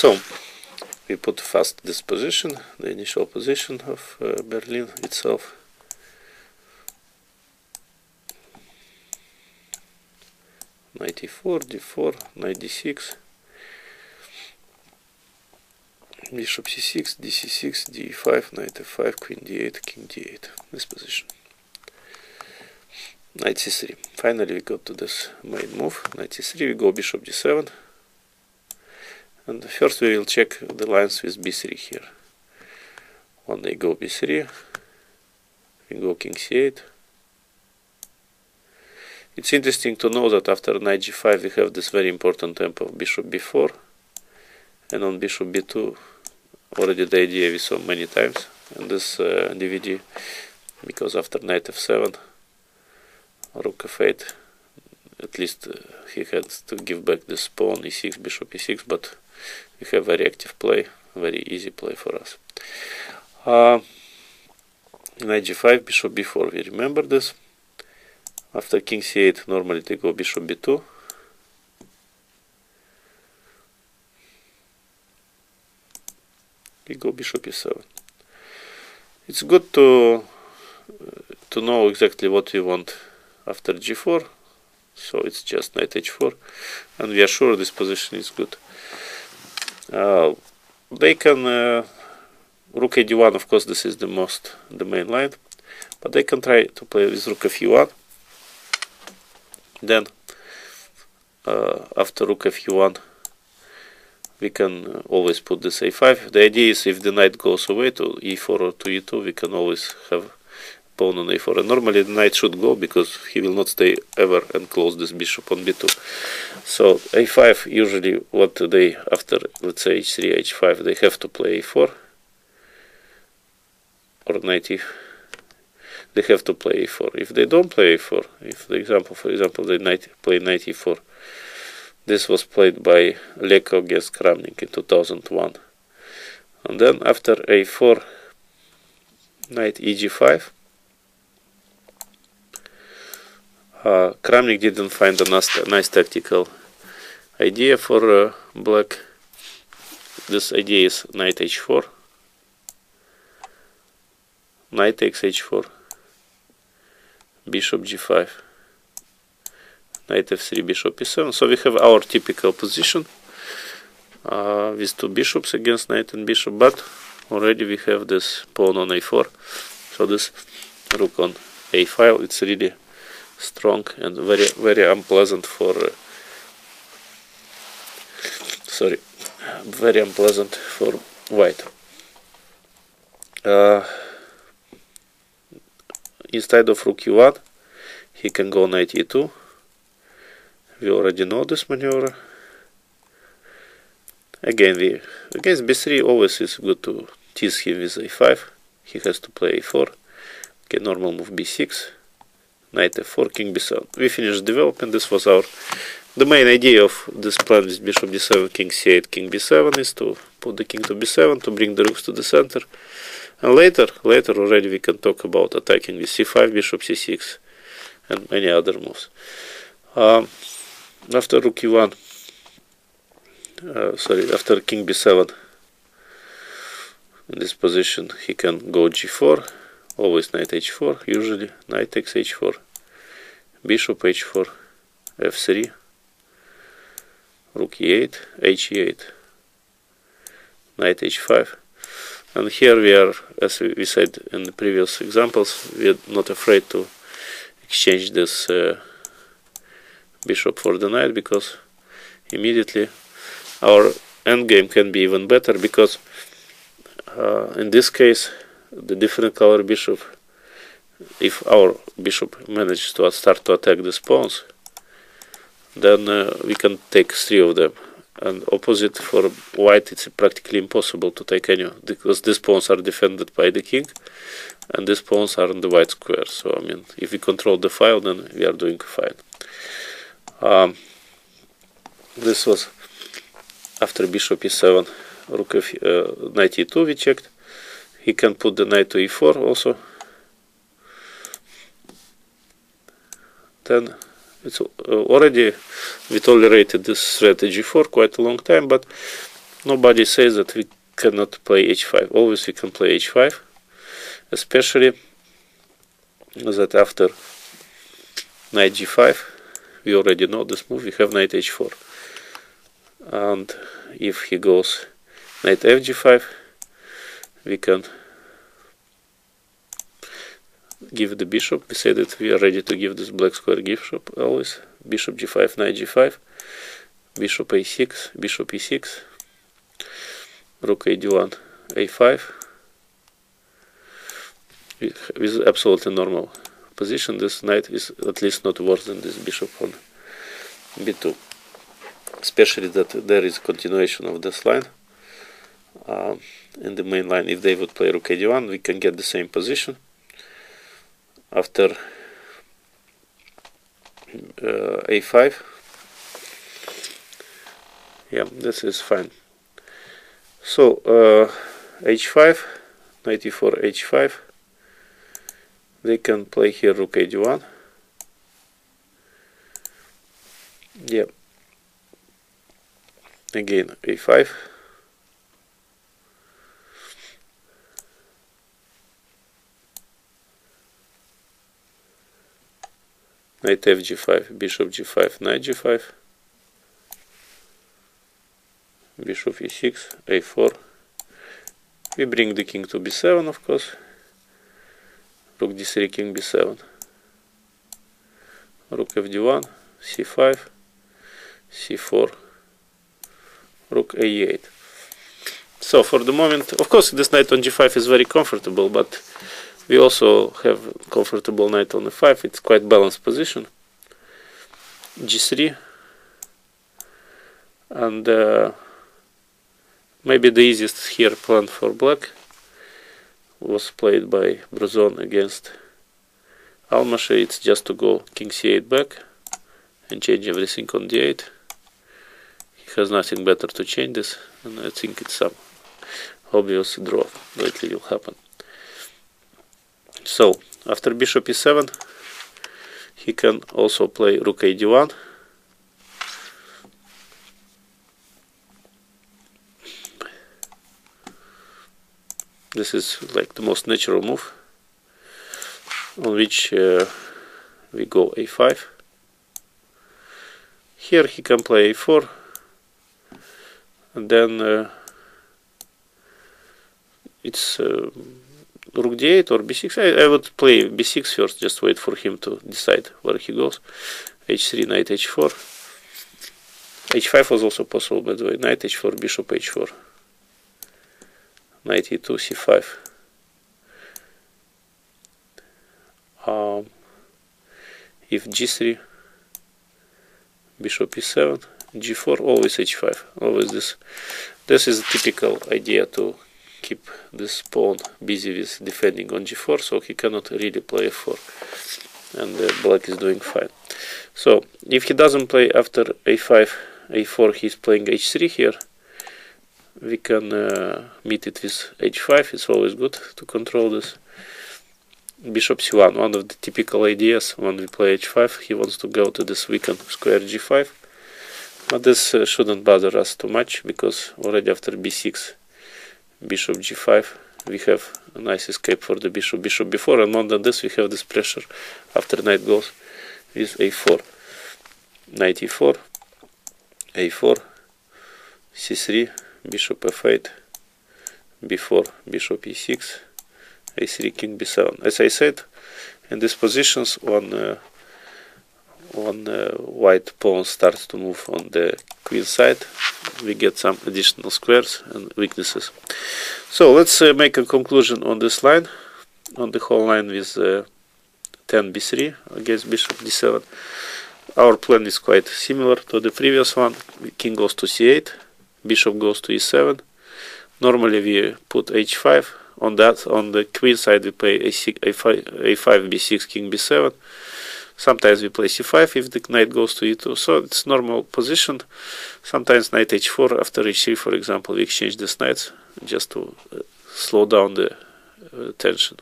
So we put fast this position, the initial position of Berlin itself. Knight d4, knight d6, bishop c6, dc6, d5, knight f5, queen d8, king d8. This position. Knight c3. Finally we got to this main move. Knight c3, we go bishop d7. And first we will check the lines with b3 here. When they go b3, we go king c8. It's interesting to know that after knight g5 we have this very important tempo of bishop b4, and on bishop b2 already the idea we saw many times in this DVD, because after knight f7, rook f8, at least he had to give back this pawn e6, bishop e6, but we have very active play, very easy play for us. Knight g5, bishop b4, we remember this. After king c8, normally they go bishop b2. We go bishop e7. It's good to know exactly what we want after g4. So it's just knight h4, and we are sure this position is good. They can rook a d1. Of course, this is the main line, but they can try to play with rook f1. Then after rook f1, we can always put this a5. The idea is if the knight goes away to e4 or to e2, we can always have pawn on a4. And normally the knight should go because he will not stay ever and close this bishop on b2. So a5, usually what they, after let's say h3, h5, they have to play a4 or knight e. They have to play a4. If they don't play a4, if for example they play knight e4, this was played by Leko against Kramnik in 2001. And then after a4, knight eg5, Kramnik didn't find a nice tactical idea for black. This idea is knight h4, knight takes h4, bishop g5, knight f3, bishop e7. So we have our typical position with two bishops against knight and bishop, but already we have this pawn on a4. So this rook on a file, it's really strong and very unpleasant for very unpleasant for white. Instead of rook e1, he can go knight e2. We already know this maneuver. Again, against b3 always is good to tease him with a5. He has to play a4. Okay, normal move b6, knight f4, king b7. We finished development. This was the main idea of this plan with bishop d7, king c8, king b7 is to put the king to b7 to bring the rooks to the center. And later already we can talk about attacking with c5, bishop c6, and many other moves. After rook e1, after king b7, in this position he can go g4, always knight h4, usually knight takes h4, bishop h4, f3, rook e8, h8, knight h5. And here we are, as we said in the previous examples, we are not afraid to exchange this bishop for the knight, because immediately our endgame can be even better, because in this case the different color bishop, if our bishop manages to start to attack these pawns, then we can take three of them. And opposite for white, it's practically impossible to take any, because these pawns are defended by the king and these pawns are in the white square. So I mean, if we control the file, then we are doing fine. This was after bishop e7, rook knight e2 we checked. He can put the knight to e4 also. Then it's already, we tolerated this strategy for quite a long time, but nobody says that we cannot play h5. Always we can play h5, especially that after knight g5, we already know this move, we have knight h4. And if he goes knight fg5, we can give the bishop. We say that we are ready to give this black square bishop always. Bishop g5, knight g5, bishop a6, bishop e6, rook a d1, a5, with absolutely normal position. This knight is at least not worse than this bishop on b2, especially that there is continuation of this line in the main line. If they would play rook a d1, we can get the same position after a5. Yeah, this is fine. So h5, knight e4, h5. They can play here rook a d1. Yeah. Again a5. Knight fg5, bishop g5, knight g5, bishop e6, a4. We bring the king to b7, of course. Rook d3, king b7, rook fd1, c5, c4, rook a8. So for the moment, of course, this knight on g5 is very comfortable, but we also have comfortable knight on e5. It's quite balanced position. g3, and maybe the easiest here plan for black was played by Bruzon against Almashi. It's just to go king c8 back and change everything on d8. He has nothing better to change this, and I think it's some obvious draw lately will happen. So after bishop e7, he can also play rook a d1. This is like the most natural move, on which we go a5. Here he can play a4, and then it's rook d8 or b6. I would play b6 first, just wait for him to decide where he goes. h3, knight h4. h5 was also possible, by the way. Knight h4, bishop h4. Knight e2, c5. If g3, bishop e7, g4, always h5. Always this. This is a typical idea to keep this pawn busy with defending on g4, so he cannot really play f4, and black is doing fine. So if he doesn't play after a5, a4, he's playing h3 here. We can meet it with h5. It's always good to control this. Bishop c1, one of the typical ideas when we play h5. He wants to go to this weakened square g5, but this shouldn't bother us too much, because already after b6, bishop g5, we have a nice escape for the bishop, bishop b4, and more than this, we have this pressure after knight goes with a4. Knight e4, a4, c3, bishop f8, b4, bishop e6, a3, king b7. As I said, in these positions, when white pawn starts to move on the queen side, we get some additional squares and weaknesses. So let's make a conclusion on this line, on the whole line with 10 b3 against bishop d7. Our plan is quite similar to the previous one. King goes to c8, bishop goes to e7. Normally we put h5. On the queen side we play a5, b6, king b7. Sometimes we play c5 if the knight goes to e2. So it's normal position. Sometimes knight h4 after h3, for example, we exchange these knights just to slow down the tension.